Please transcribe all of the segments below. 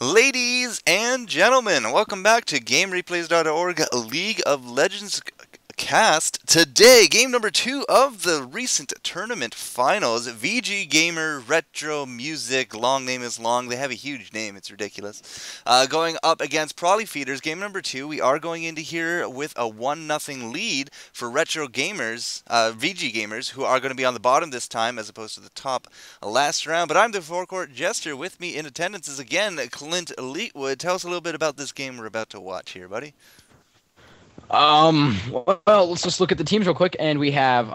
Ladies and gentlemen, welcome back to GameReplays.org League of Legends cast. Today, game number 2 of the recent tournament finals. VG Gamer Retro Music, long name is long. They have a huge name, it's ridiculous. Going up against Prolly Feeders, game number 2. We are going into here with a 1-0 lead for Retro Gamers, VG Gamers, who are going to be on the bottom this time as opposed to the top last round. But I'm the Four Court Jester. With me in attendance is again Clint Leetwood. Tell us a little bit about this game we're about to watch here, buddy. Well, let's just look at the teams real quick, and we have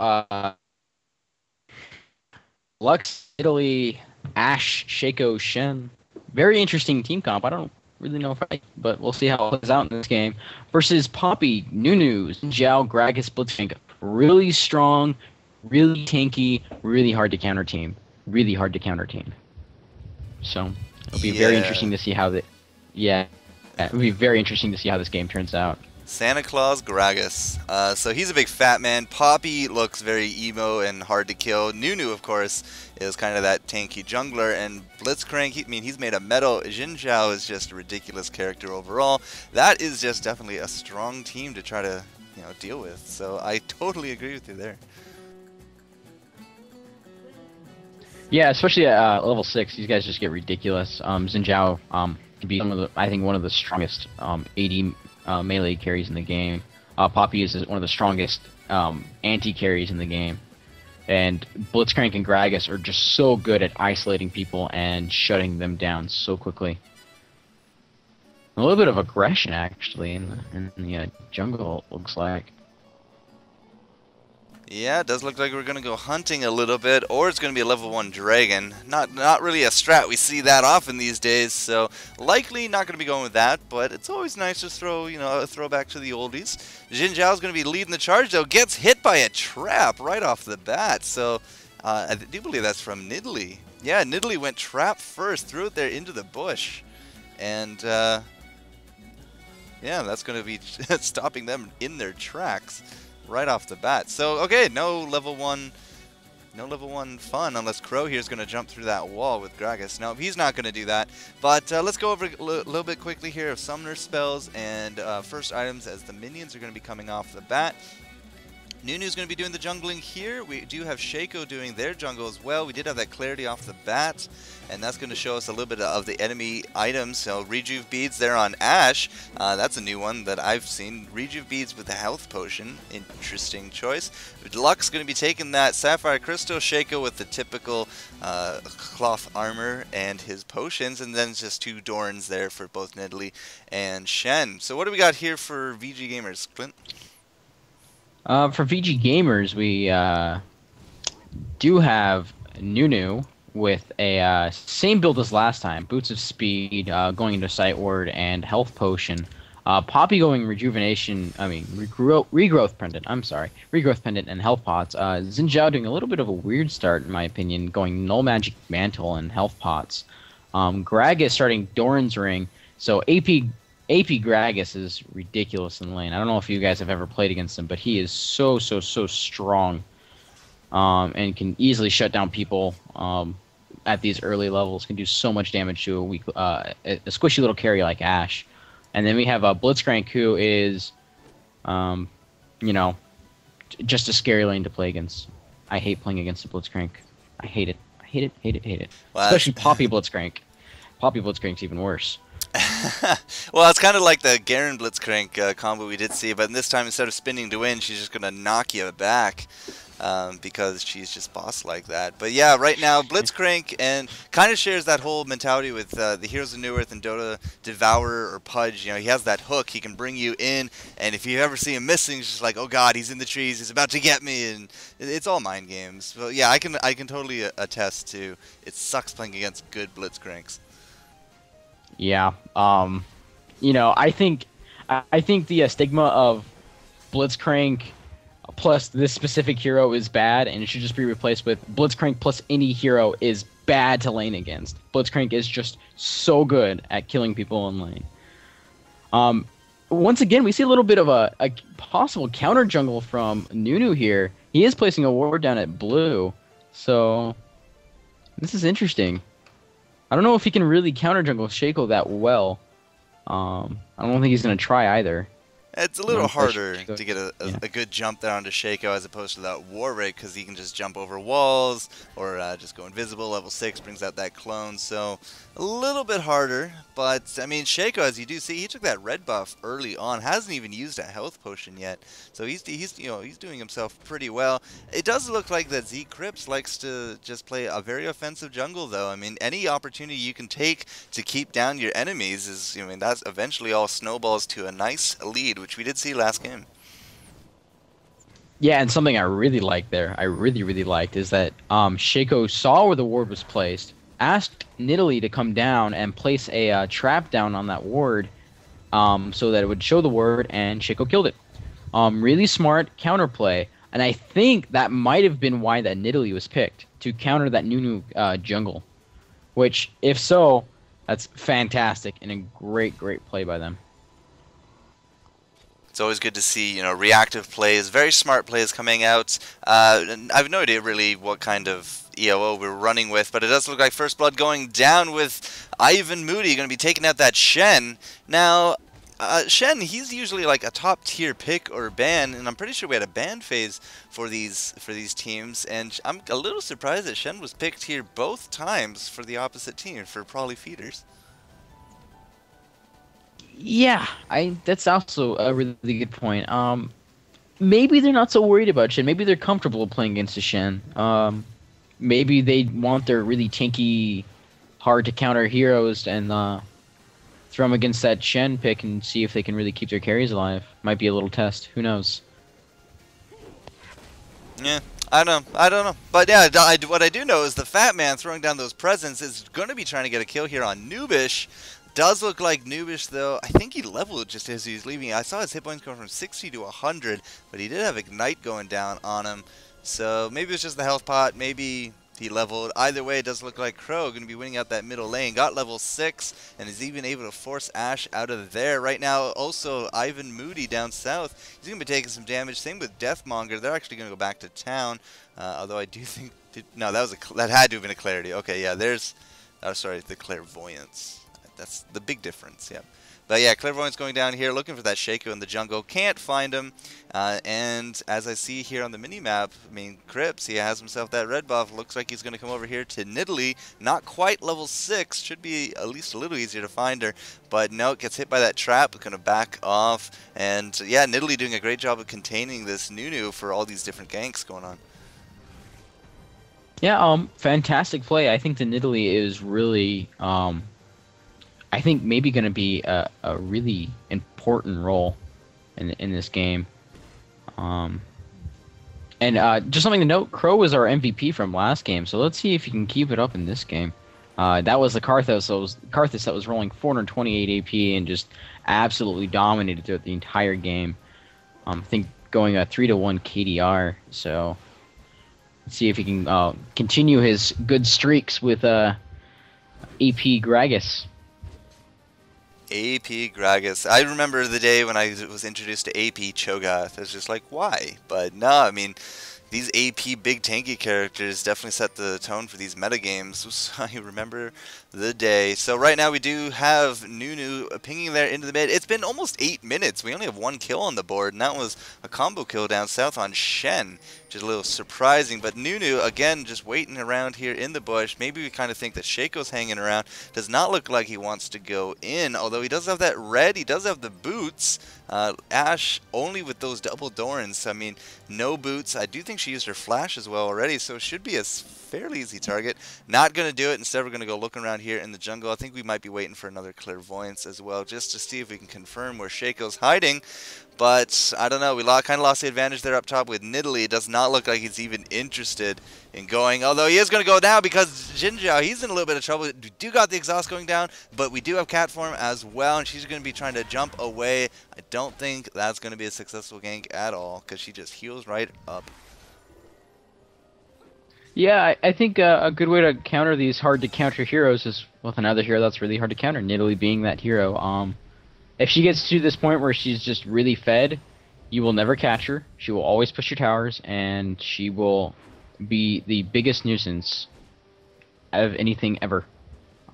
Lux, Italy, Ash, Shaco, Shen. Very interesting team comp. I don't really know if but we'll see how it plays out in this game. Versus Poppy, Nunu, Zhao, Gragas, Blitzcrank. Really strong, really tanky, really hard to counter team. Really hard to counter team. So it'll be very interesting to see how it'll be very interesting to see how this game turns out. Santa Claus Gragas. So he's a big fat man. Poppy looks very emo and hard to kill. Nunu, of course, is kind of that tanky jungler. And Blitzcrank, he's made of metal. Xin Zhao is just a ridiculous character overall. That is just definitely a strong team to try to, deal with. So I totally agree with you there. Yeah, especially at level 6, these guys just get ridiculous. Xin Zhao can be one of the strongest AD melee carries in the game. Poppy is one of the strongest anti-carries in the game. And Blitzcrank and Gragas are just so good at isolating people and shutting them down so quickly. A little bit of aggression, actually, in the jungle, it looks like. Yeah, it does look like we're going to go hunting a little bit, or it's going to be a level 1 dragon. Not really a strat. We see that often these days, so likely not going to be going with that, but it's always nice to throw, a throwback to the oldies. Xin Zhao's going to be leading the charge, though. Gets hit by a trap right off the bat, so I do believe that's from Nidalee. Yeah, Nidalee went trap first, threw it there into the bush, and yeah, that's going to be stopping them in their tracks right off the bat. So okay, no level 1 fun unless Crow here is going to jump through that wall with Gragas. No, he's not going to do that. But let's go over a little bit quickly here of summoner spells and first items as the minions are going to be coming off the bat. Nunu's going to be doing the jungling here. We do have Shaco doing their jungle as well. We did have that clarity off the bat, and that's going to show us a little bit of the enemy items. So Rejuve beads there on Ash. That's a new one that I've seen. Rejuve beads with the health potion. Interesting choice. Lux going to be taking that Sapphire Crystal. Shaco with the typical cloth armor and his potions, and then just 2 Dorns there for both Nidalee and Shen. So what do we got here for VG Gamers, Clint? For VG Gamers, we do have Nunu with a same build as last time. Boots of Speed, going into Sight Ward, and Health Potion. Poppy going Regrowth Pendant, Regrowth Pendant and Health Pots. Xin Zhao doing a little bit of a weird start, in my opinion, going Null Magic Mantle and Health Pots. Gragas starting Doran's Ring, so AP Gragas is ridiculous in lane. I don't know if you guys have ever played against him, but he is so strong, and can easily shut down people at these early levels. Can do so much damage to a squishy little carry like Ash. And then we have Blitzcrank, who is, just a scary lane to play against. I hate playing against the Blitzcrank. I hate it. I hate it. Well, especially Poppy Blitzcrank. Poppy Blitzcrank's even worse. Well, it's kind of like the Garen Blitzcrank combo we did see, but this time instead of spinning to win, she's just going to knock you back because she's just boss like that. But yeah, right now, Blitzcrank and kind of shares that whole mentality with the Heroes of New Earth and Dota Devourer or Pudge. He has that hook. He can bring you in, and if you ever see him missing, it's just like, oh god, he's in the trees, he's about to get me, and it's all mind games. So yeah, I can totally attest to it sucks playing against good Blitzcranks. Yeah, I think the stigma of Blitzcrank plus this specific hero is bad, and it should just be replaced with Blitzcrank plus any hero is bad to lane against. Blitzcrank is just so good at killing people in lane. Once again, we see a little bit of a possible counter jungle from Nunu here. He is placing a ward down at blue, so this is interesting. I don't know if he can really counter jungle Shaco that well. I don't think he's gonna try either. It's a little harder Shaco, to get yeah. a good jump there onto Shaco as opposed to that War Rig because he can just jump over walls or just go invisible. Level 6 brings out that clone, so a little bit harder. But, I mean, Shaco, as you do see, he took that red buff early on. Hasn't even used a health potion yet. So he's doing himself pretty well. It does look like that zCryptz likes to just play a very offensive jungle, though. I mean, any opportunity you can take to keep down your enemies is, I mean, that's eventually all snowballs to a nice lead, which we did see last game. Yeah, and something I really liked there, I really liked, is that Shaco saw where the ward was placed, asked Nidalee to come down and place a trap down on that ward so that it would show the ward, and Shaco killed it. Really smart counterplay, and I think that might have been why that Nidalee was picked, to counter that Nunu jungle. Which, if so, that's fantastic and a great play by them. It's always good to see, reactive plays, very smart plays coming out. I have no idea really what kind of EOO we're running with, but it does look like First Blood going down with Ivan Moody going to be taking out that Shen. Now, Shen, he's usually like a top tier pick or ban, and I'm pretty sure we had a ban phase for these teams, and I'm a little surprised that Shen was picked here both times for the opposite team, for Prolly Feeders. Yeah, that's also a really good point. Maybe they're not so worried about Shen. Maybe they're comfortable playing against a Shen. Maybe they want their really tanky, hard to counter heroes and throw them against that Shen pick and see if they can really keep their carries alive. Might be a little test. Who knows? Yeah, I don't know. But yeah, what I do know is the Fat Man throwing down those presents is going to be trying to get a kill here on Noobish. Does look like Noobish, though. I think he leveled just as he was leaving. I saw his hit points going from 60 to 100, but he did have Ignite going down on him. So maybe it's just the health pot. Maybe he leveled. Either way, it does look like Crow going to be winning out that middle lane. Got level 6 and is even able to force Ashe out of there. Right now, also, Ivan Moody down south. He's going to be taking some damage. Same with Deathmonger. They're actually going to go back to town. Although I do think... No, that had to have been a Clarity. Okay, yeah, there's... Oh, sorry, the Clairvoyance. That's the big difference, yeah. But yeah, Clairvoyance going down here, looking for that Shaco in the jungle. Can't find him. And as I see here on the minimap, I mean, Cryptz, he has himself that red buff. Looks like he's going to come over here to Nidalee. Not quite level 6. Should be at least a little easier to find her. But no, it gets hit by that trap. Going to back off. And yeah, Nidalee doing a great job of containing this Nunu for all these different ganks going on. Yeah, fantastic play. I think the Nidalee is really... I think maybe going to be a really important role in this game. And just something to note, Crow was our MVP from last game, so let's see if he can keep it up in this game. That was the Karthus that was rolling 428 AP and just absolutely dominated throughout the entire game. I think going a 3-1 KDR, so let's see if he can continue his good streaks with AP Gragas. AP Gragas. I remember the day when I was introduced to AP Cho'Gath. I was just like, why? But no, I mean, these AP big tanky characters definitely set the tone for these metagames. So I remember the day. So right now we do have Nunu pinging there into the mid. It's been almost 8 minutes. We only have 1 kill on the board, and that was a combo kill down south on Shen, which is a little surprising. But Nunu, again, just waiting around here in the bush. Maybe we kind of think that Shaco's hanging around. Does not look like he wants to go in, although he does have that red. He does have the boots. Ashe only with those double Dorans. I mean, no boots. I do think she used her flash as well already, so it should be a fairly easy target. Not going to do it. Instead, we're going to go look around here in the jungle. I think we might be waiting for another Clairvoyance as well, just to see if we can confirm where Shaco's hiding. But I don't know. We kind of lost the advantage there up top with Nidalee. It does not look like he's even interested in going. Although he is going to go now because Jinzhao, he's in a little bit of trouble. We do got the exhaust going down, but we do have cat form as well, and she's going to be trying to jump away. I don't think that's going to be a successful gank at all because she just heals right up. Yeah, I think a good way to counter these hard-to-counter heroes is with another hero that's really hard to counter, Nidalee being that hero. If she gets to this point where she's just really fed, you will never catch her. She will always push your towers, and she will be the biggest nuisance out of anything ever.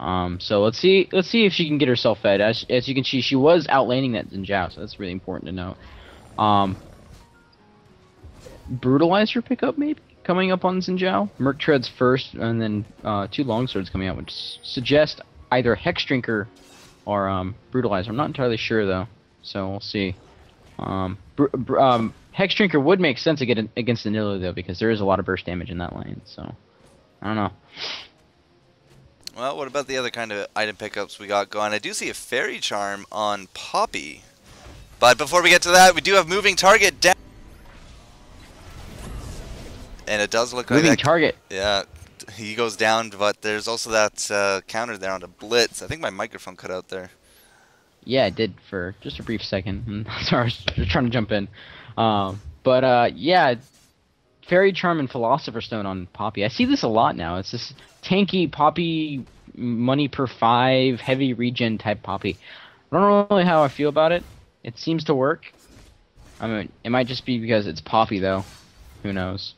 So let's see if she can get herself fed. As you can see, she was outlaning that Xin Zhao, so that's really important to note. Brutalizer pickup maybe coming up on Xin Zhao. Merc Treads first, and then 2 longswords coming out, which suggest either Hex Drinker or Brutalizer. I'm not entirely sure though, so we'll see. Hex Drinker would make sense against the Nidalee though, because there is a lot of burst damage in that lane. So I don't know. Well, what about the other kind of item pickups we got going? I do see a Fairy Charm on Poppy. But before we get to that, we do have moving target down. And it does look like moving target. Yeah, he goes down, but there's also that counter there on the Blitz. I think my microphone cut out there. Yeah, it did for just a brief second. Sorry, I was just trying to jump in. Yeah, Fairy Charm and Philosopher's Stone on Poppy. I see this a lot now. It's this tanky Poppy, money per 5, heavy regen type Poppy. I don't know really how I feel about it. It seems to work. I mean, it might just be because it's Poppy, though. Who knows?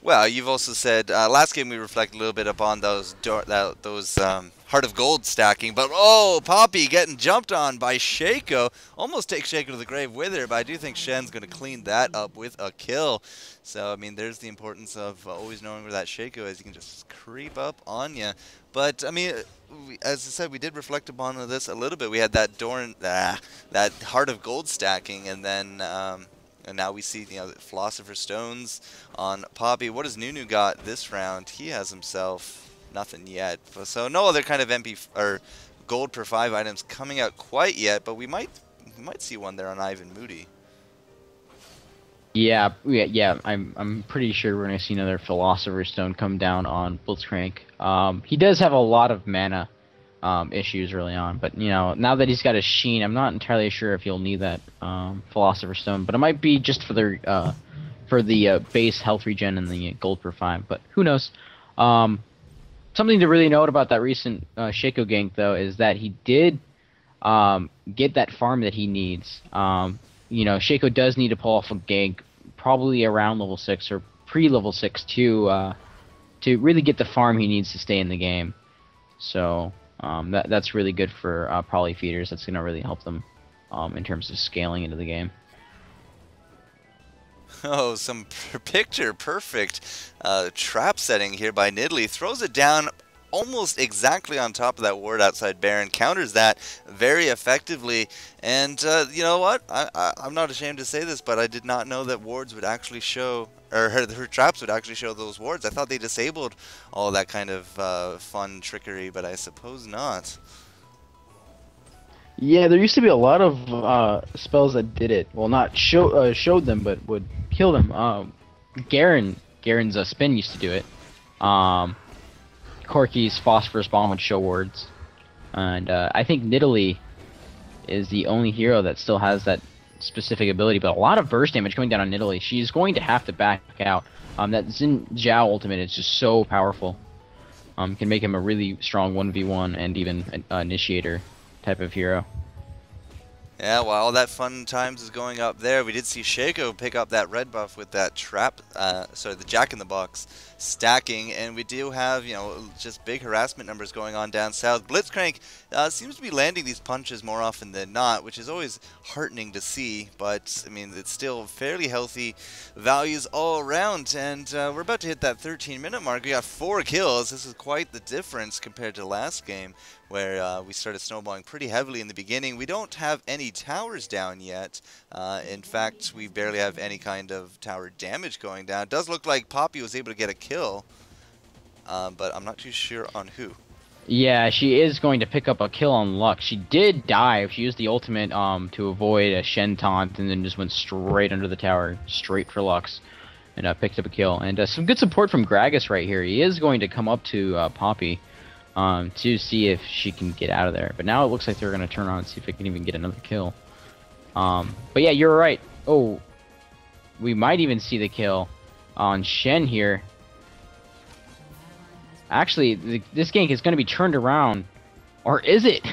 Well, you've also said last game we reflected a little bit upon those Heart of Gold stacking, but oh, Poppy getting jumped on by Shaco. Almost takes Shaco to the grave with her, but I do think Shen's going to clean that up with a kill. So, I mean, there's the importance of always knowing where that Shaco is. You can just creep up on you. But, I mean, as I said, we did reflect upon this a little bit. We had that that Heart of Gold stacking, and then... and now we see, you know, Philosopher's Stones on Poppy. What has Nunu got this round? He has himself nothing yet. So no other kind of MP or gold per 5 items coming out quite yet, but we might see one there on Ivan Moody. Yeah. I'm pretty sure we're gonna see another Philosopher's Stone come down on Blitzcrank. He does have a lot of mana issues early on, but you know, now that he's got a Sheen, I'm not entirely sure if he'll need that Philosopher's Stone, but it might be just for the base health regen and the gold per 5, but who knows. Something to really note about that recent Shaco gank though is that he did get that farm that he needs. You know, Shaco does need to pull off a gank probably around level 6 or pre-level 6 to really get the farm he needs to stay in the game. So that's really good for Prolly Feeders. That's going to really help them in terms of scaling into the game. Oh, some picture perfect trap setting here by Nidalee. Throws it down almost exactly on top of that ward outside Baron. Counters that very effectively. And you know what? I'm not ashamed to say this, but I did not know that wards would actually show... or her traps would actually show those wards. I thought they disabled all that kind of fun trickery, but I suppose not. Yeah, there used to be a lot of spells that did it. Well, not showed them, but would kill them. Garen's spin used to do it. Corky's Phosphorus Bomb would show wards. And I think Nidalee is the only hero that still has that specific ability, but a lot of burst damage coming down on Nidalee. She's going to have to back out. That Xin Zhao ultimate is just so powerful. Can make him a really strong 1v1 and even an initiator type of hero. Yeah, while all that fun times is going up there, we did see Shaco pick up that red buff with that trap, the Jack-in-the-Box stacking, and we do have, you know, just big harassment numbers going on down south. Blitzcrank seems to be landing these punches more often than not, which is always heartening to see, but, I mean, it's still fairly healthy values all around, and we're about to hit that 13-minute mark. We got 4 kills. This is quite the difference compared to last game, where we started snowballing pretty heavily in the beginning. We don't have any towers down yet. In fact, we barely have any kind of tower damage going down. It does look like Poppy was able to get a kill, but I'm not too sure on who. Yeah, she is going to pick up a kill on Lux. She did dive. She used the ultimate to avoid a Shen taunt, and then just went straight under the tower, straight for Lux, and picked up a kill. And some good support from Gragas right here. He is going to come up to Poppy to see if she can get out of there. But now it looks like they're going to turn on and see if they can even get another kill. But yeah, you're right. Oh, we might even see the kill on Shen here. Actually, this gank is going to be turned around. Or is it?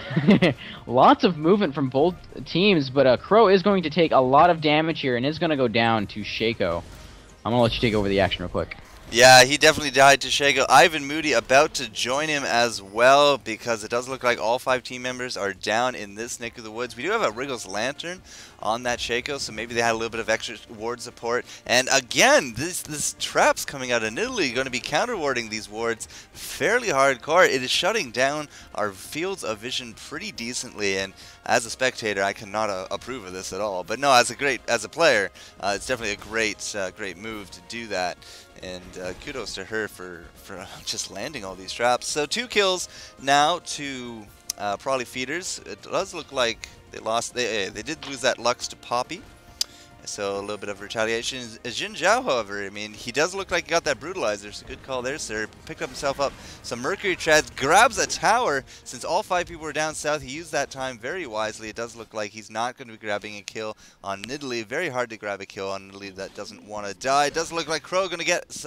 Lots of movement from both teams, but Crow is going to take a lot of damage here and is going to go down to Shaco. I'm going to let you take over the action real quick. Yeah, he definitely died to Shaco. Ivan Moody about to join him as well, because it does look like all 5 team members are down in this neck of the woods. We do have a Wriggles Lantern on that Shaco, so maybe they had a little bit of extra ward support. And again, this trap's coming out of Italy, going to be counter-warding these wards fairly hardcore. It is shutting down our fields of vision pretty decently, and as a spectator, I cannot approve of this at all. But no, as a player, it's definitely a great move to do that. And kudos to her for just landing all these traps. So 2 kills now to Prolly Feeders. It does look like they lost. They did lose that Lux to Poppy. So a little bit of retaliation. Jin Zhao, however, I mean, he does look like he got that brutalizer. So good call there, sir. Picked up himself up some Mercury treads, grabs a tower. Since all 5 people were down south, he used that time very wisely. It does look like he's not going to be grabbing a kill on Nidalee. Very hard to grab a kill on Nidalee that doesn't want to die. It does look like Crow going to get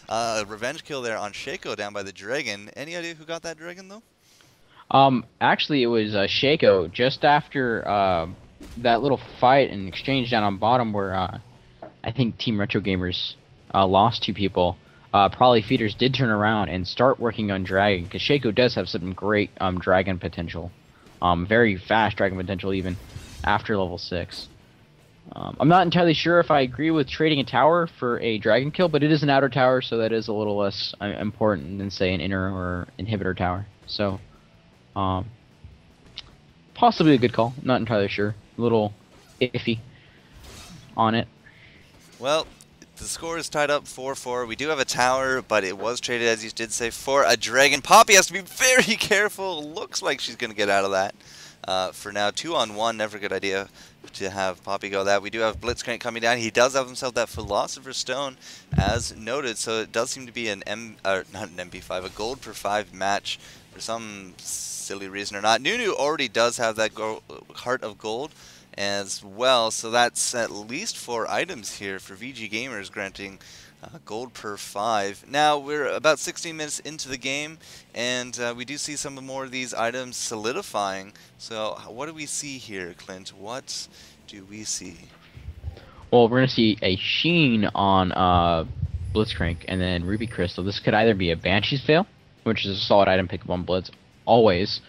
a revenge kill there on Shaco down by the Dragon. Any idea who got that Dragon, though? Actually, it was Shaco just after that little fight and exchange down on bottom where I think Team Retro Gamers lost 2 people. Prolly Feeders did turn around and start working on Dragon, because Shaco does have some great Dragon potential. Very fast Dragon potential even after level 6. I'm not entirely sure if I agree with trading a tower for a Dragon kill, but it is an outer tower, so that is a little less important than, say, an inner or inhibitor tower. So, possibly a good call. Not entirely sure. A little iffy on it. Well, the score is tied up 4-4. We do have a tower, but it was traded, as you did say, for a Dragon. Poppy has to be very careful. Looks like she's going to get out of that. For now, 2-on-1, never a good idea to have Poppy go that. We do have Blitzcrank coming down. He does have himself that Philosopher's Stone, as noted, so it does seem to be not an MP5, a gold per 5 match for some silly reason or not. Nunu already does have that Heart of Gold as well, so that's at least 4 items here for VG Gamers, granting gold per 5. Now we're about 16 minutes into the game, and we do see some more of these items solidifying. So what do we see here, Clint? What do we see? Well, we're gonna see a Sheen on Blitzcrank, and then Ruby Crystal. This could either be a Banshee's Veil, which is a solid item pick up on Blitz, always.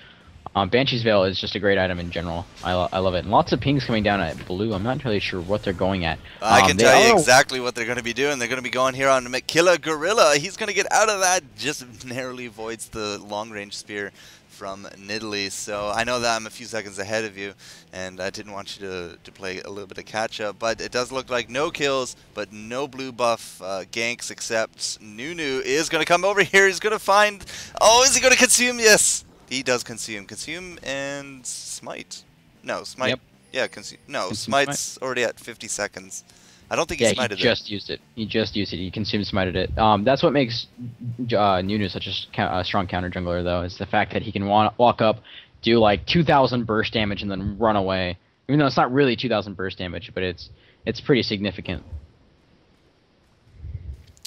Banshee's Veil is just a great item in general. I love it. And lots of pings coming down at blue. I'm not entirely sure what they're going at. I can tell you exactly what they're going to be doing. They're going to be going here on Killer Gorilla. He's going to get out of that. Just narrowly avoids the long-range spear from Nidalee. So I know that I'm a few seconds ahead of you, and I didn't want you to play a little bit of catch-up. But it does look like no kills, but no blue buff ganks, except Nunu is going to come over here. He's going to find... Oh, is he going to consume? Yes! He does consume. Consume and Smite. No, Smite. Yep. Yeah, consume. No, Smite's already at 50 seconds. I don't think he smited it. Yeah, he just used it. He just used it. He consumed smited it. That's what makes Nunu such a strong counter jungler, though, is the fact that he can walk up, do like 2,000 burst damage, and then run away. Even though it's not really 2,000 burst damage, but it's pretty significant.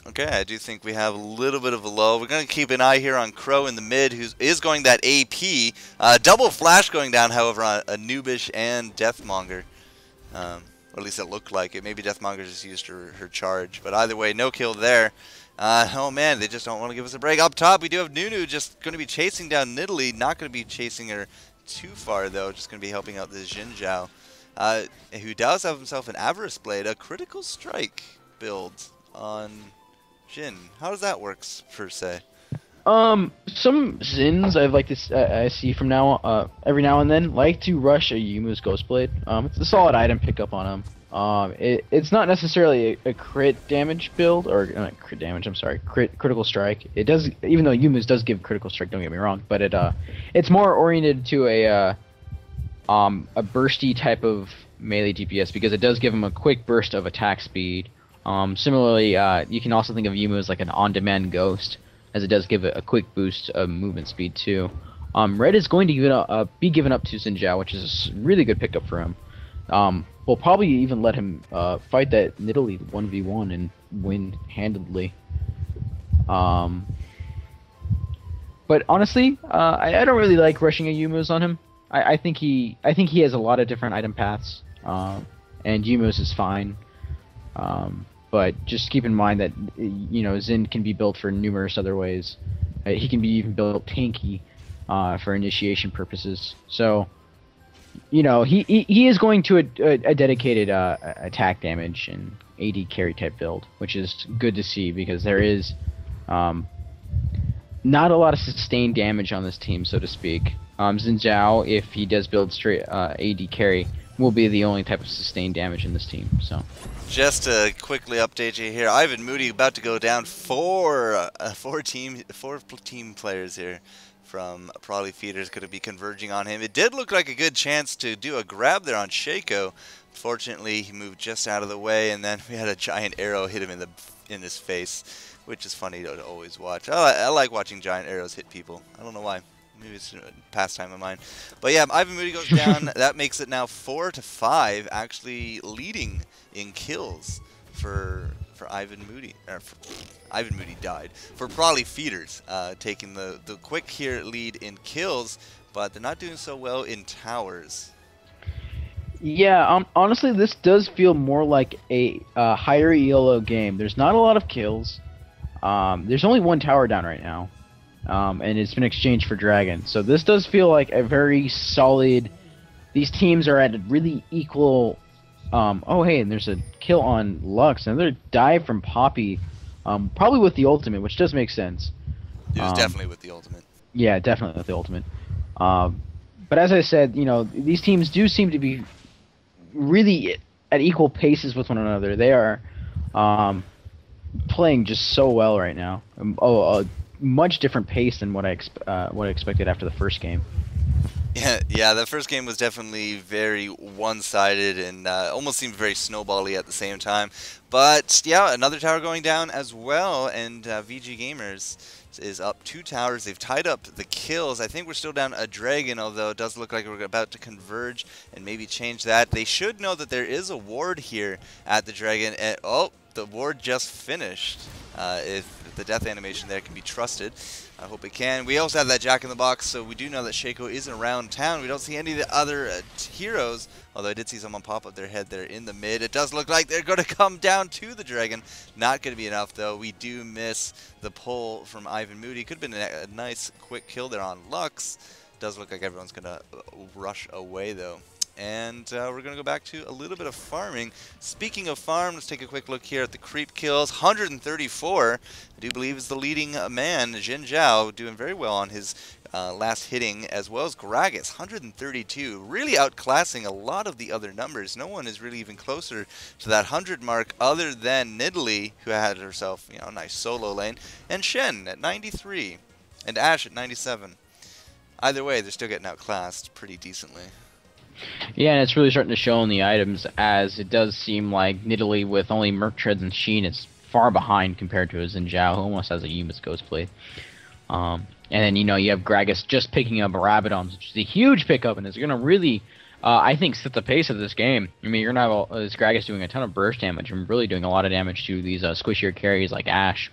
Okay, I do think we have a little bit of a lull. We're going to keep an eye here on Crow in the mid, who is going that AP. Double flash going down, however, on Anubish and Deathmonger. Or at least it looked like it. Maybe Deathmonger just used her charge. But either way, no kill there. Oh man, they just don't want to give us a break. Up top, we do have Nunu just going to be chasing down Nidalee. Not going to be chasing her too far, though. Just going to be helping out this Xin Zhao. Who does have himself an Avarice Blade, a critical strike build on... Jin, how does that work per se? Some Zins I see from now every now and then like to rush a Yumu's Ghostblade. It's a solid item pickup on him. It's not necessarily a crit damage build, or not crit damage. I'm sorry, critical strike. It does, even though Yumu's does give critical strike. Don't get me wrong, but it's more oriented to a bursty type of melee DPS, because it does give him a quick burst of attack speed. Similarly, you can also think of Yumu as like an on-demand ghost, as it does give it a quick boost of movement speed too. Red is going to be given up to Xin Zhao, which is a really good pickup for him. We'll probably even let him fight that Nidalee 1v1 and win handedly. But honestly, I don't really like rushing a Yumu's on him. I think he has a lot of different item paths, and Yumu's is fine. but just keep in mind that Xin can be built for numerous other ways. He can be even built tanky for initiation purposes. So, he is going to a dedicated attack damage and AD carry type build, which is good to see because there is not a lot of sustained damage on this team, so to speak. Xin Zhao, if he does build straight AD carry, will be the only type of sustained damage in this team. So, just to quickly update you here, Ivan Moody about to go down four team players here from Prolly Feeders going to be converging on him. It did look like a good chance to do a grab there on Shaco. Fortunately, he moved just out of the way, and then we had a giant arrow hit him in his face, which is funny to always watch. I like watching giant arrows hit people. I don't know why. Maybe it's a pastime of mine. But yeah, Ivan Moody goes down. That makes it now 4-5, actually leading in kills for Ivan Moody. Ivan Moody died. For Prolly Feeders, taking the quick here lead in kills, but they're not doing so well in towers. Yeah, honestly, this does feel more like a higher ELO game. There's not a lot of kills. There's only one tower down right now. And it's been exchanged for Dragon. So this does feel like a very solid... These teams are at a really equal... oh, hey, and there's a kill on Lux. Another dive from Poppy. Probably with the ultimate, which does make sense. It was definitely with the ultimate. Yeah, definitely with the ultimate. But as I said, these teams do seem to be really at equal paces with one another. They are playing just so well right now. Much different pace than what I expected after the first game. Yeah, the first game was definitely very one-sided and almost seemed very snowbally at the same time. But yeah, another tower going down as well, and VG Gamers is up 2 towers. They've tied up the kills. I think we're still down a dragon, although it does look like we're about to converge and maybe change that. They should know that there is a ward here at the dragon, and oh, the ward just finished. If the death animation there can be trusted, I hope it can. We also have that Jack in the Box, so we do know that Shaco isn't around town. We don't see any of the other heroes, although I did see someone pop up their head there in the mid. It does look like they're going to come down to the dragon. Not going to be enough, though. We do miss the pull from Ivan Moody. Could have been a nice quick kill there on Lux. Does look like everyone's going to rush away, though. And we're going to go back to a little bit of farming. Speaking of farm, let's take a quick look here at the creep kills. 134, I do believe, is the leading man, Xin Zhao, doing very well on his last hitting, as well as Gragas, 132, really outclassing a lot of the other numbers. No one is really even closer to that 100 mark other than Nidalee, who had herself a nice solo lane, and Shen at 93, and Ashe at 97. Either way, they're still getting outclassed pretty decently. Yeah, and it's really starting to show in the items, as it does seem like Nidalee with only Merc Treads and Sheen is far behind compared to his Xin Zhao, who almost has a Yuma's Ghostblade. And then, you have Gragas just picking up Rabadons, which is a huge pickup, and it's going to really, I think, set the pace of this game. I mean, you're going to have this Gragas doing a ton of burst damage and really doing a lot of damage to these squishier carries like Ashe,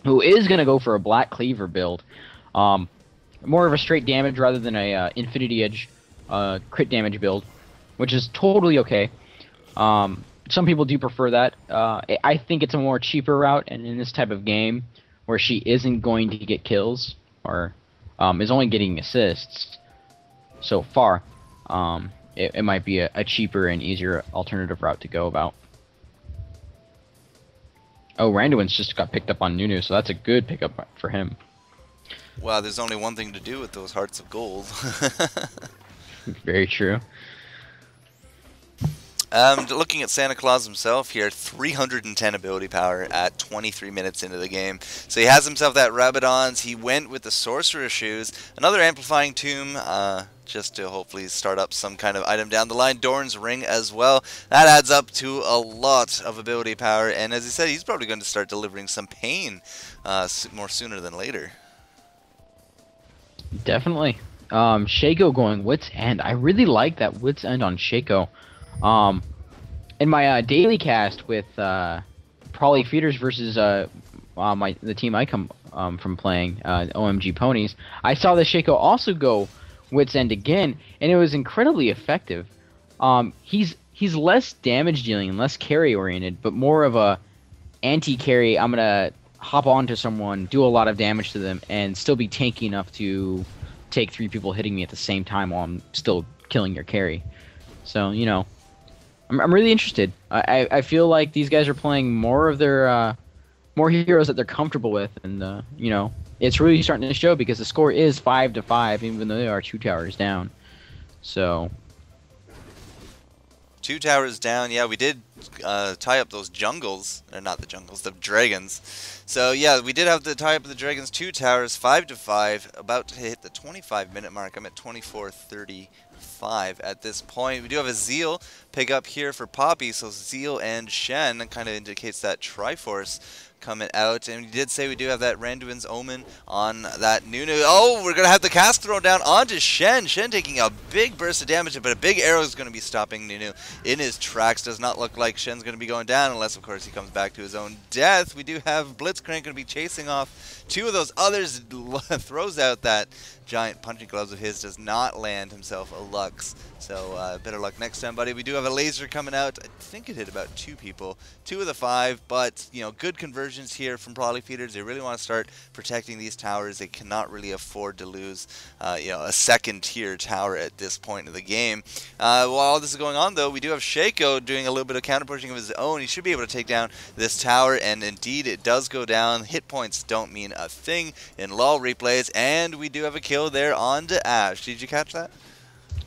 who is going to go for a Black Cleaver build. More of a straight damage rather than a Infinity Edge crit damage build, which is totally okay. Some people do prefer that. I think it's a more cheaper route, and in this type of game where she isn't going to get kills or is only getting assists so far, it might be a cheaper and easier alternative route to go about. Oh, Randuin's just got picked up on Nunu, so that's a good pickup for him. Wow, there's only one thing to do with those hearts of gold. Very true. Looking at Santa Claus himself here, 310 ability power at 23 minutes into the game. So he has himself that Rabadons. He went with the Sorcerer Shoes. Another Amplifying Tomb, just to hopefully start up some kind of item down the line. Dorn's Ring as well. That adds up to a lot of ability power. And as he said, he's probably going to start delivering some pain more sooner than later. Definitely. Shaco going Wit's End. I really like that Wit's End on Shaco. In my daily cast with Prolly Feeders versus the team I come from playing, OMG Ponies, I saw the Shaco also go Wit's End again, and it was incredibly effective. He's he's less damage dealing and less carry oriented, but more of a anti-carry. I'm gonna hop onto someone, do a lot of damage to them, and still be tanky enough to take 3 people hitting me at the same time while I'm still killing your carry. So, you know, I'm really interested. I feel like these guys are playing more of their more heroes that they're comfortable with, and you know, it's really starting to show because the score is 5-5, even though they are 2 towers down. So 2 towers down. Yeah, we did tie up those jungles, or not the jungles, the dragons. So yeah, we did have to tie up the dragons. 2 towers, 5-5, about to hit the 25-minute mark. I'm at 24:35 at this point. We do have a Zeal pick up here for Poppy, so Zeal and Shen kind of indicates that Triforce coming out. And we did say we do have that Randuin's Omen on that Nunu. Oh, we're going to have the cast thrown down onto Shen. Shen taking a big burst of damage, but a big arrow is going to be stopping Nunu in his tracks. Does not look like Shen's going to be going down unless, of course, he comes back to his own death. We do have Blitzcrank going to be chasing off 2 of those others. Throws out that giant punching gloves of his, does not land himself a Lux. So better luck next time, buddy. We do have a laser coming out. I think it hit about 2 people, 2 of the 5, but you know, good conversions here from Prolly Feeders. They really want to start protecting these towers. They cannot really afford to lose you know, a second tier tower at this point of the game. While this is going on, though, we do have Shaco doing a little bit of counter pushing of his own. He should be able to take down this tower, and indeed it does go down. Hit points don't mean a thing in LoL replays, and we do have a kill there on to Ash. Did you catch that?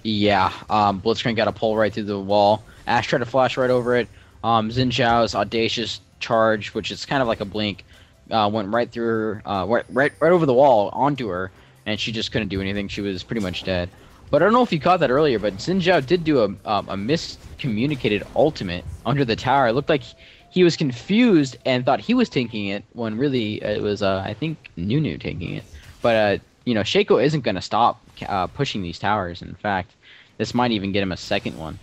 yeah, Blitzcrank got a pull right through the wall. Ash tried to flash right over it. Xin Zhao's audacious charge, which is kind of like a blink, went right through her, right over the wall onto her, and she just couldn't do anything. She was pretty much dead. But I don't know if you caught that earlier, but Xin Zhao did do a miscommunicated ultimate under the tower. It looked like he was confused and thought he was taking it when really it was I think Nunu taking it. But you know, Shaco isn't going to stop pushing these towers. In fact, this might even get him a second one.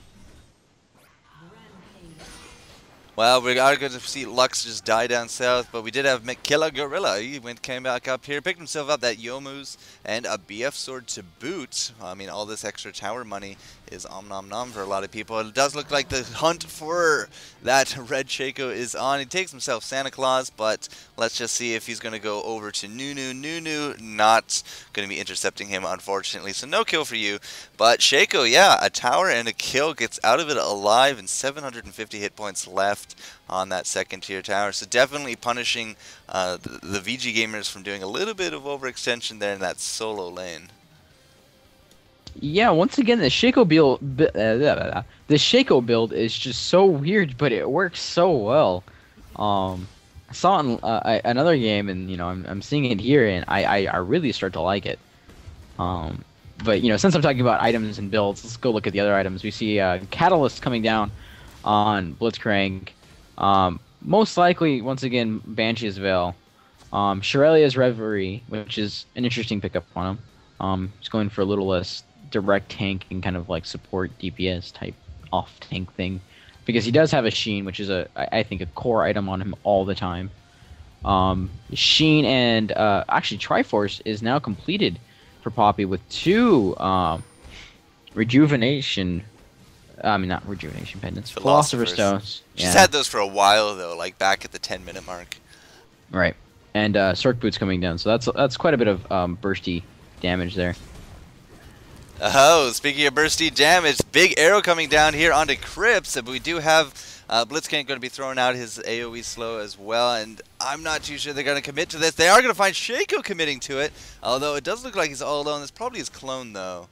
Well, we are going to see Lux just die down south, but we did have Killer Gorilla. He came back up here, picked himself up that Yomu's and a BF sword to boot. I mean, all this extra tower money is om nom nom for a lot of people. It does look like the hunt for that red Shaco is on. He takes himself Santa Claus, but let's just see if he's going to go over to Nunu. Nunu not going to be intercepting him, unfortunately, so no kill for you. But Shaco, yeah, a tower and a kill, gets out of it alive, and 750 hit points left on that second tier tower. So definitely punishing the VG gamers from doing a little bit of overextension there in that solo lane. Yeah, once again, the Shaco build is just so weird, but it works so well. I saw it in another game, and you know, I'm seeing it here, and I really start to like it. But you know, since I'm talking about items and builds, let's go look at the other items. We see Catalyst coming down on Blitzcrank. Most likely, once again, Banshee's Veil. Shirelia's Reverie, which is an interesting pickup on him. He's going for a little less direct tank and kind of like support DPS type off tank thing, because he does have a Sheen, which is I think a core item on him all the time. Sheen and actually Triforce is now completed for Poppy with 2 rejuvenation. I mean, not rejuvenation pendants. Philosopher's Stones. She's had those for a while though, like back at the 10-minute mark. Right, and Cirque Boots coming down, so that's quite a bit of bursty damage there. Oh, speaking of bursty damage, big arrow coming down here onto Cryptz, but we do have Blitzcrank going to be throwing out his AoE slow as well, and I'm not too sure they're going to commit to this. They are going to find Shaco committing to it, although it does look like he's all alone. That's probably his clone, though.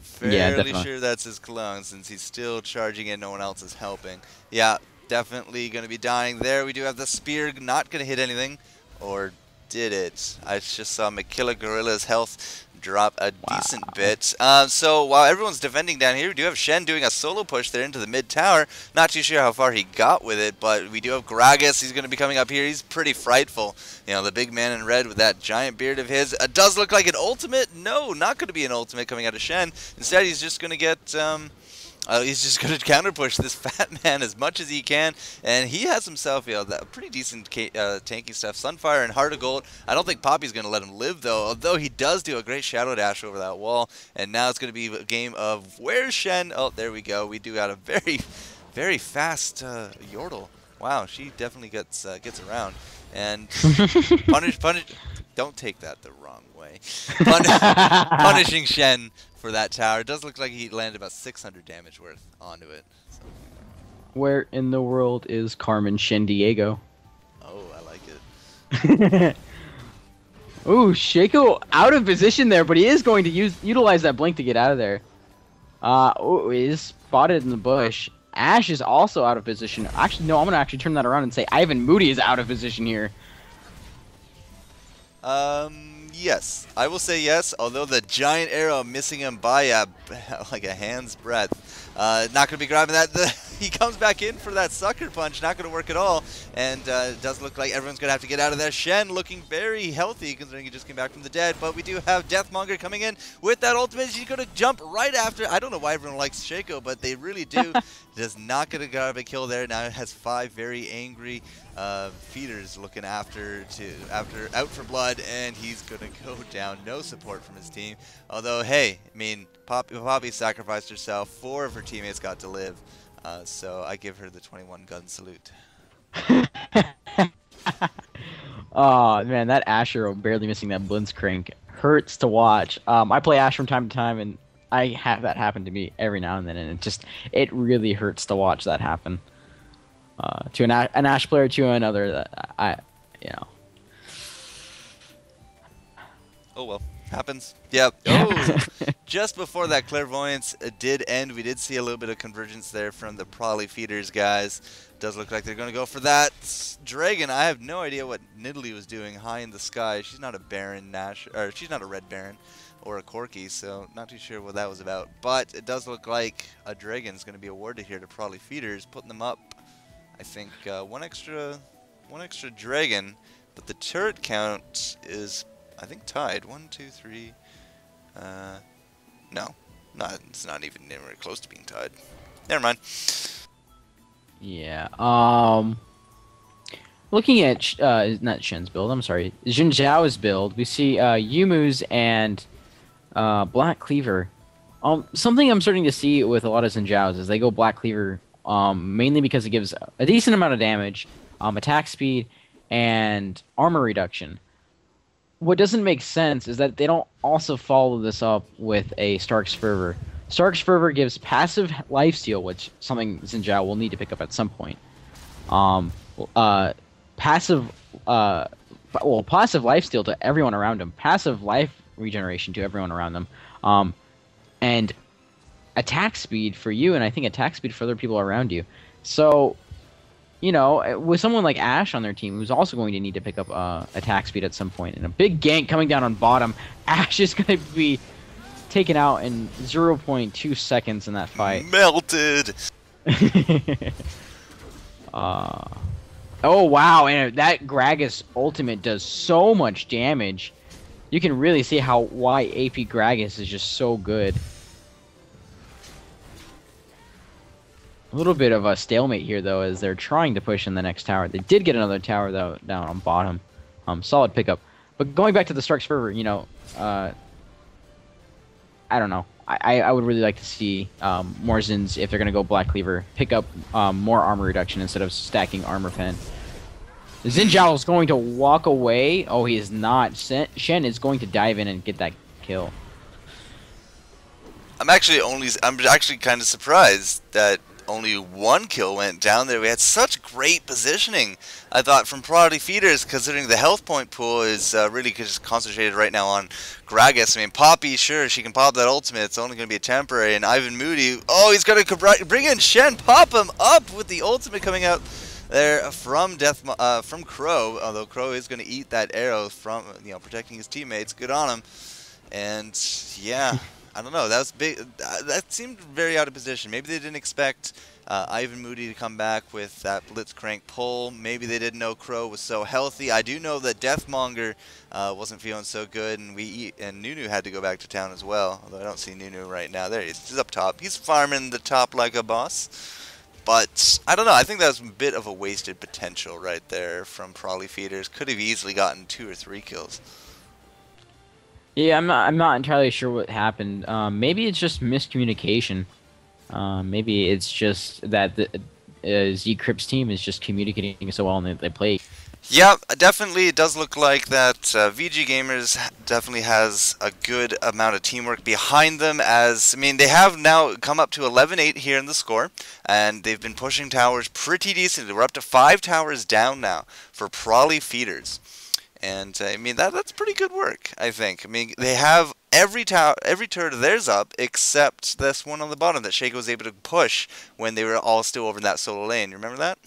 Fairly sure that's his clone, since he's still charging in, no one else is helping. Yeah, definitely going to be dying there. We do have the spear, not going to hit anything, or did it? I just saw Killer Gorilla's health drop a decent bit. So while everyone's defending down here, we do have Shen doing a solo push there into the mid tower. Not too sure how far he got with it, but we do have Gragas. He's going to be coming up here. He's pretty frightful. You know, the big man in red with that giant beard of his. It does look like an ultimate. No, not going to be an ultimate coming out of Shen. Instead, he's just going to get He's just going to counter push this fat man as much as he can, and he has himself, that pretty decent tanky stuff. Sunfire and Heart of Gold. I don't think Poppy's going to let him live though, although he does do a great Shadow Dash over that wall. And now it's going to be a game of where's Shen? Oh, there we go. We do got a very, very fast Yordle. Wow, she definitely gets around and punish. Don't take that the wrong way. Punishing Shen for that tower. It does look like he landed about 600 damage worth onto it. So. Where in the world is Carmen Shendiego? Oh, I like it. Ooh, Shaco out of position there, but he is going to utilize that blink to get out of there. Oh, he is spotted in the bush. Ashe is also out of position. Actually, no, I'm going to actually turn that around and say Ivan Moody is out of position here. Yes, I will say yes, although the giant arrow missing him by like a hand's breadth. Not going to be grabbing that. He comes back in for that sucker punch, not going to work at all. And it does look like everyone's going to have to get out of there. Shen looking very healthy considering he just came back from the dead. But we do have Deathmonger coming in with that ultimate. She's going to jump right after. I don't know why everyone likes Shaco, but they really do. Does not going to grab a kill there. Now it has 5 very angry feeders looking after out for blood, and he's gonna go down. No support from his team. Although, hey, I mean, Poppy sacrificed herself. 4 of her teammates got to live, so I give her the 21 gun salute. Oh man, that Asher barely missing that Blitzcrank hurts to watch. I play Ashe from time to time, and I have that happen to me every now and then, and it really hurts to watch that happen. To an Ashe player to another, Oh well, happens. Yep. Oh, just before that clairvoyance did end, we did see a little bit of convergence there from the Prolly Feeders guys. Does look like they're going to go for that dragon. I have no idea what Nidalee was doing high in the sky. She's not a Baron Nash, or she's not a Red Baron or a Corki, so not too sure what that was about. But it does look like a dragon is going to be awarded here to Prolly Feeders, putting them up. I think one extra dragon, but the turret count is, I think, tied. 1, 2, 3. No, it's not even anywhere close to being tied. Never mind. Yeah. Looking at not Shen's build, I'm sorry, Jin Zhao's build, we see Yumu's and Black Cleaver. Something I'm starting to see with a lot of Jin Zhao's is they go Black Cleaver. Mainly because it gives a decent amount of damage, attack speed, and armor reduction. What doesn't make sense is that they don't also follow this up with a Stark's Fervor. Stark's Fervor gives passive lifesteal, which something Jin Zhao will need to pick up at some point. Passive lifesteal to everyone around him. Passive life regeneration to everyone around them. And attack speed for you, and I think attack speed for other people around you. So, with someone like Ashe on their team, who's also going to need to pick up attack speed at some point, and a big gank coming down on bottom, Ashe is going to be taken out in 0.2 seconds in that fight. Melted! Oh, wow, and that Gragas ultimate does so much damage. You can really see why AP Gragas is just so good. A little bit of a stalemate here, though, as they're trying to push in the next tower. They did get another tower, though, down on bottom. Solid pickup. But going back to the Stark's Fervor, I don't know. I would really like to see more Zins, if they're going to go Black Cleaver, pick up more armor reduction instead of stacking armor pen. Jin Zhao is going to walk away. Oh, he is not. Shen is going to dive in and get that kill. I'm actually kind of surprised that only 1 kill went down there. We had such great positioning, I thought, from Prolly Feeders, considering the health point pool is really just concentrated right now on Gragas. I mean, Poppy, sure, she can pop that ultimate. It's only going to be a temporary. And Ivan Moody, oh, he's going to bring in Shen, pop him up with the ultimate coming out there from Crow. Although Crow is going to eat that arrow from protecting his teammates. Good on him. And yeah. I don't know. That was big. That seemed very out of position. Maybe they didn't expect Ivan Moody to come back with that Blitzcrank pull. Maybe they didn't know Crow was so healthy. I do know that Deathmonger wasn't feeling so good, and Nunu had to go back to town as well. Although I don't see Nunu right now. There he is. He's up top. He's farming the top like a boss. But I don't know. I think that was a bit of a wasted potential right there from Prolly Feeders. Could have easily gotten 2 or 3 kills. Yeah, I'm not entirely sure what happened. Maybe it's just miscommunication. Maybe it's just that the zCryptz team is just communicating so well and they play. Yeah, definitely it does look like that VG Gamers definitely has a good amount of teamwork behind them, as, I mean, they have now come up to 11-8 here in the score, and they've been pushing towers pretty decently. We're up to 5 towers down now for Prolly Feeders. And, I mean, that's pretty good work, I think. I mean, they have every turret of theirs up, except this one on the bottom that Shaco was able to push when they were all still over in that solo lane. You remember that?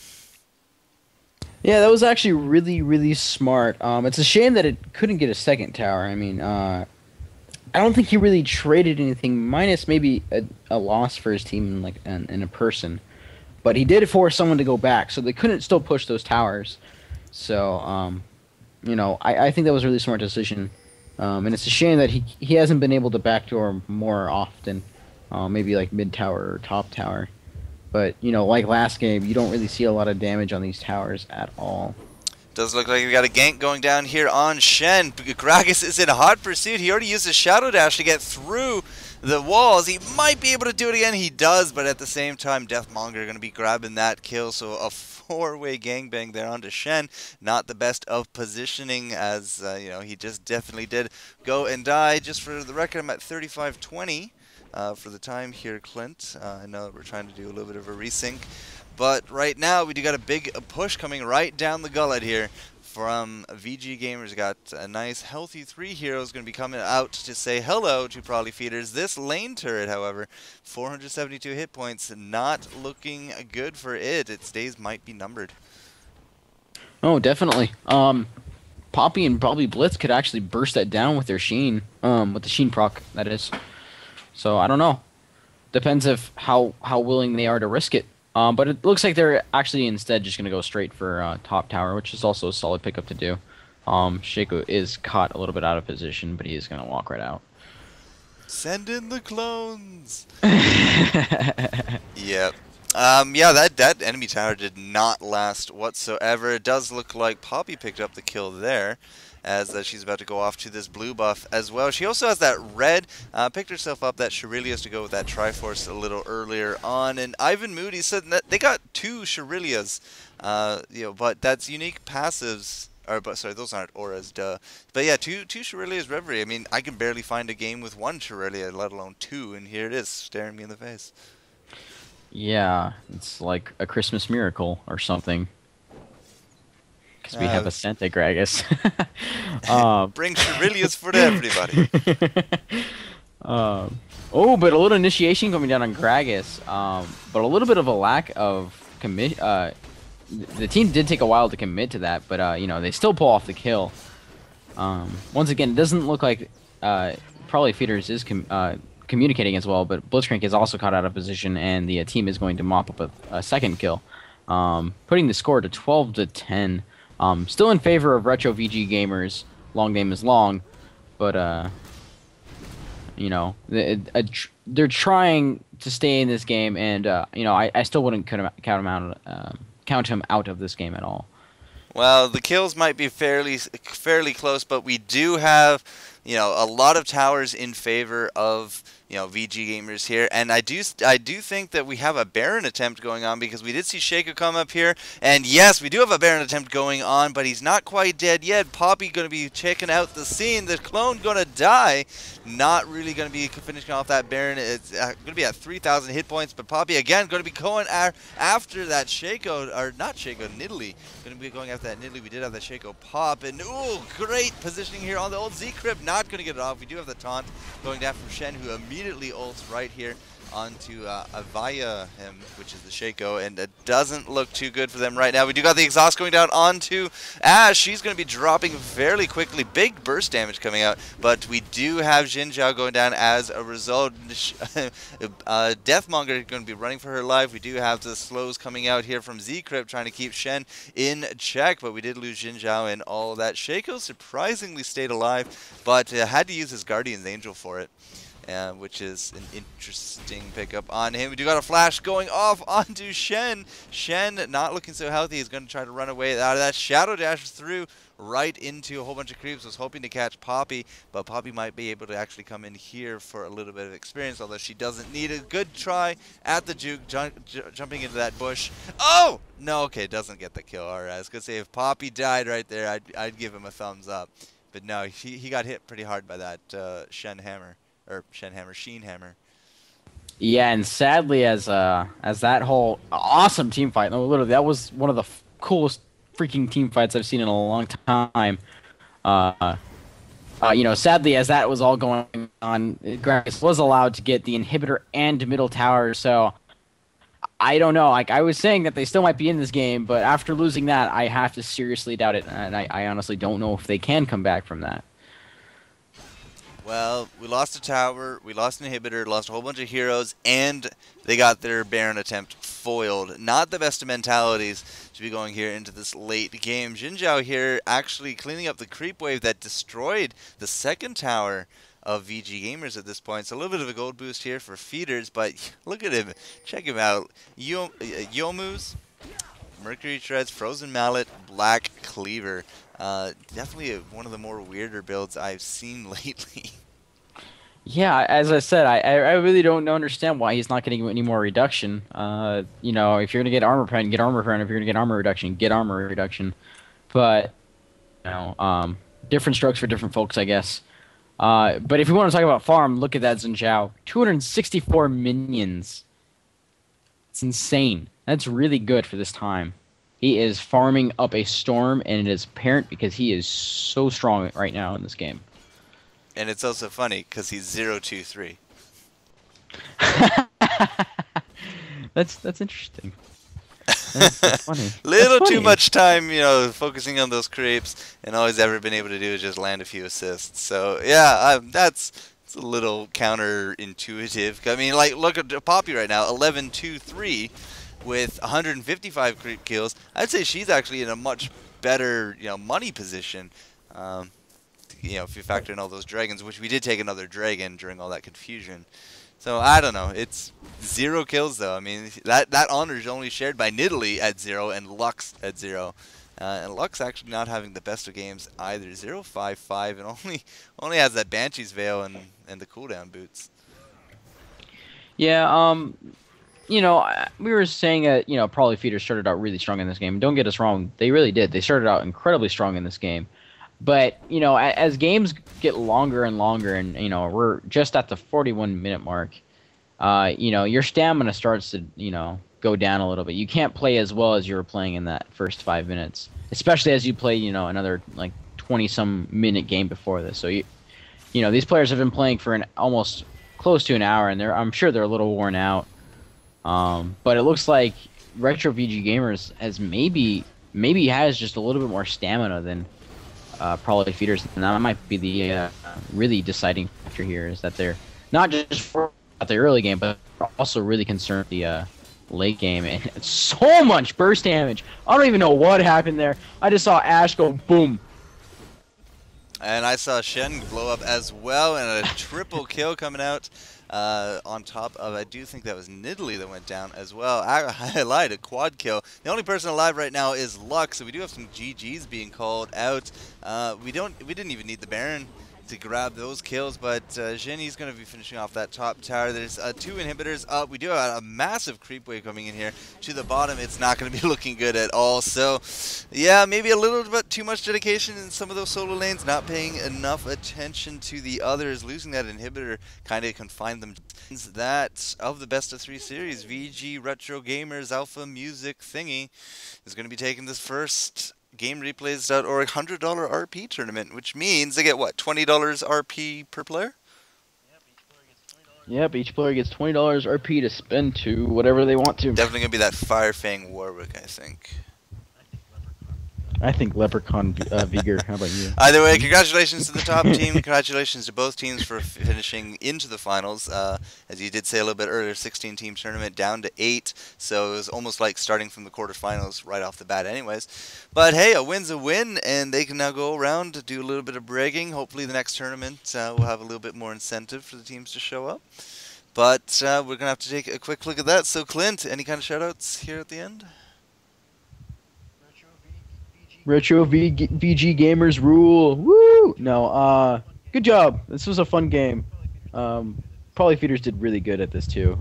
Yeah, that was actually really, really smart. It's a shame that it couldn't get a second tower. I mean, I don't think he really traded anything, minus maybe a loss for his team in a person. But he did force someone to go back, so they couldn't still push those towers. So, you know, I think that was a really smart decision. And it's a shame that he hasn't been able to backdoor more often. Maybe like mid tower or top tower. But, you know, like last game, you don't really see a lot of damage on these towers at all. Does look like we got a gank going down here on Shen. Gragas is in hot pursuit. He already used his Shadow Dash to get through the walls. He might be able to do it again. He does, but at the same time, Deathmonger going to be grabbing that kill. So a 4-way gangbang there onto Shen. Not the best of positioning, as, you know, he just definitely did go and die. Just for the record, I'm at 35-20. For the time here, Clint. I know that we're trying to do a little bit of a resync, but right now we do got a big push coming right down the gullet here from VG Gamers. Got a nice healthy 3 heroes going to be coming out to say hello to Prolly Feeders. This lane turret, however, 472 hit points, not looking good for it. Its days might be numbered. Oh, definitely. Poppy and probably Blitz could actually burst that down with their Sheen, with the Sheen proc, that is. So I don't know. Depends of how willing they are to risk it. But it looks like they're actually instead just going to go straight for top tower, which is also a solid pickup to do. Shaco is caught a little bit out of position, but he is going to walk right out. Send in the clones. Yep. Yeah, that enemy tower did not last whatsoever. It does look like Poppy picked up the kill there, as she's about to go off to this blue buff as well. She also has that red, picked herself up that Shirelias to go with that Triforce a little earlier on. And Ivan Moody said that they got 2 Shirelias, you know, but that's unique passives. Or, but sorry, those aren't auras, duh. But yeah, two Shirelias Reverie. I mean, I can barely find a game with 1 Shirelia, let alone 2, and here it is, staring me in the face. Yeah, it's like a Christmas miracle or something. Because we have a Santa Gragas. Bring Shirelias for everybody. Oh, but a little initiation coming down on Gragas. But a little bit of a lack of commit. The team did take a while to commit to that, but you know, they still pull off the kill. Once again, it doesn't look like Prolly Feeders is communicating as well, but Blitzcrank is also caught out of position, and the team is going to mop up a second kill, putting the score to 12-10. Still in favor of RetroVG Gamers. Long game is long, but you know, they're trying to stay in this game, and you know, I still wouldn't count him out of this game at all. Well, the kills might be fairly close, but we do have, you know, a lot of towers in favor of, you know, VG Gamers here, and I do think that we have a Baron attempt going on, because we did see Shaco come up here, and yes, we do have a Baron attempt going on, but he's not quite dead yet. Poppy going to be checking out the scene. The clone going to die. Not really going to be finishing off that Baron. It's going to be at 3,000 hit points, but Poppy again going to be going after that Shaco, or not Shaco, Nidalee. Going to be going after that Nidalee. We did have that Shaco pop, and ooh, great positioning here on the old zCryptz. Not going to get it off. We do have the taunt going down from Shen, who immediately ults right here onto Avaya him, which is the Shaco, and it doesn't look too good for them right now. We do got the exhaust going down onto Ash. She's going to be dropping fairly quickly. Big burst damage coming out, but we do have Xin Zhao going down as a result. Deathmonger going to be running for her life. We do have the slows coming out here from zCryptz trying to keep Shen in check, but we did lose Xin Zhao and all of that. Shaco surprisingly stayed alive, but had to use his Guardian's Angel for it. Which is an interesting pickup on him. We do got a flash going off onto Shen. Shen, not looking so healthy, is going to try to run away out of that. Shadow dashes through right into a whole bunch of creeps. Was hoping to catch Poppy, but Poppy might be able to actually come in here for a little bit of experience, although she doesn't need a good try at the juke, jumping into that bush. Oh! No, okay, doesn't get the kill. Alright, I was going to say, if Poppy died right there, I'd give him a thumbs up. But no, he got hit pretty hard by that Sheen Hammer. Yeah, and sadly, as that whole awesome team fight, no, literally, that was one of the coolest freaking team fights I've seen in a long time. You know, sadly, as that was all going on, Gragas was allowed to get the inhibitor and middle tower, so I don't know. Like I was saying that they still might be in this game, but after losing that, I have to seriously doubt it, and I honestly don't know if they can come back from that. Well, we lost a tower, we lost an inhibitor, lost a whole bunch of heroes, and they got their Baron attempt foiled. Not the best of mentalities to be going here into this late game. Xin Zhao here actually cleaning up the creep wave that destroyed the second tower of VG Gamers at this point. So a little bit of a gold boost here for Feeders, but look at him. Check him out. Yomu's, Mercury Shreds, Frozen Mallet, Black Cleaver. Definitely one of the more weirder builds I've seen lately. Yeah, as I said, I really don't understand why he's not getting any more reduction. You know, if you're going to get armor pen, get armor pen. If you're going to get armor reduction, get armor reduction. But, you know, different strokes for different folks, I guess. But if you want to talk about farm, look at that Xin Zhao. 264 minions. It's insane. That's really good for this time. He is farming up a storm, and it is apparent because he is so strong right now in this game. And it's also funny because he's 0-2-3. That's interesting. That's funny. Little too much time, you know, focusing on those creeps, and all he's ever been able to do is just land a few assists. So yeah, it's a little counterintuitive. I mean, like, look at Poppy right now, 11-2-3 with 155 creep kills. I'd say she's actually in a much better, you know, money position. You know, if you factor in all those dragons, which we did take another dragon during all that confusion. So I don't know. It's 0 kills though. I mean, that honor is only shared by Nidalee at 0 and Lux at 0. And Lux actually not having the best of games either. 0-5-5 and only has that Banshee's Veil and the cooldown boots. Yeah. You know, we were saying that, you know, Prolly Feeders started out really strong in this game. Don't get us wrong, they really did. They started out incredibly strong in this game. But, you know, as games get longer and longer, and, you know, we're just at the 41-minute mark, you know, your stamina starts to, you know, go down a little bit. You can't play as well as you were playing in that first 5 minutes, especially as you play, you know, another, like, 20-some minute game before this. So, you know, these players have been playing for almost close to an hour, and I'm sure they're a little worn out. But it looks like RetroVGMers has maybe has just a little bit more stamina than Prolly Feeders, and that might be the really deciding factor here, is that they're not just at the early game, but also really concerned with the late game. And it's so much burst damage. I don't even know what happened there. I just saw Ash go boom. And I saw Shen blow up as well, and a triple kill coming out. On top of, I do think that was Nidalee that went down as well. I lied, a quad kill. The only person alive right now is Lux, so we do have some GGs being called out. We didn't even need the Baron to grab those kills, but Jenny's going to be finishing off that top tower. There's 2 inhibitors up. We do have a massive creep wave coming in here to the bottom. It's not going to be looking good at all. So, yeah, maybe a little bit too much dedication in some of those solo lanes, not paying enough attention to the others. Losing that inhibitor kind of confined them. That of the best of 3 series, VG Retro Gamers Alpha Music thingy is going to be taking this first GameReplays.org $100 RP tournament, which means they get what, $20 RP per player? Yep, each player gets $20 Yep, each player gets $20 RP to spend to whatever they want to. Definitely gonna be that Firefang Warwick, I think. I think Leprechaun Vigor. How about you? Either way, congratulations to the top team. Congratulations to both teams for finishing into the finals. As you did say a little bit earlier, 16-team tournament down to 8, so it was almost like starting from the quarterfinals right off the bat anyways. But hey, a win's a win, and they can now go around to do a little bit of bragging. Hopefully the next tournament will have a little bit more incentive for the teams to show up. But we're going to have to take a quick look at that. So Clint, any kind of shout-outs here at the end? VG Gamers rule. Woo! No, good job. This was a fun game. Prolly Feeders did really good at this too.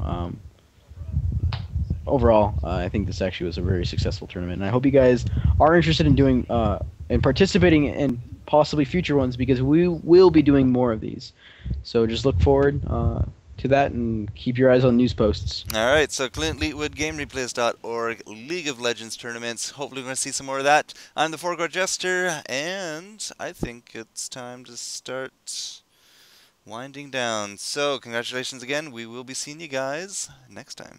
Overall, I think this actually was a very successful tournament, and I hope you guys are interested in doing and participating in possibly future ones, because we will be doing more of these. So just look forward to that and keep your eyes on news posts. Alright, so Clint, Leetwood, GameReplays.org, League of Legends tournaments. Hopefully we're going to see some more of that. I'm the Four Court Jester, and I think it's time to start winding down. So congratulations again. We will be seeing you guys next time.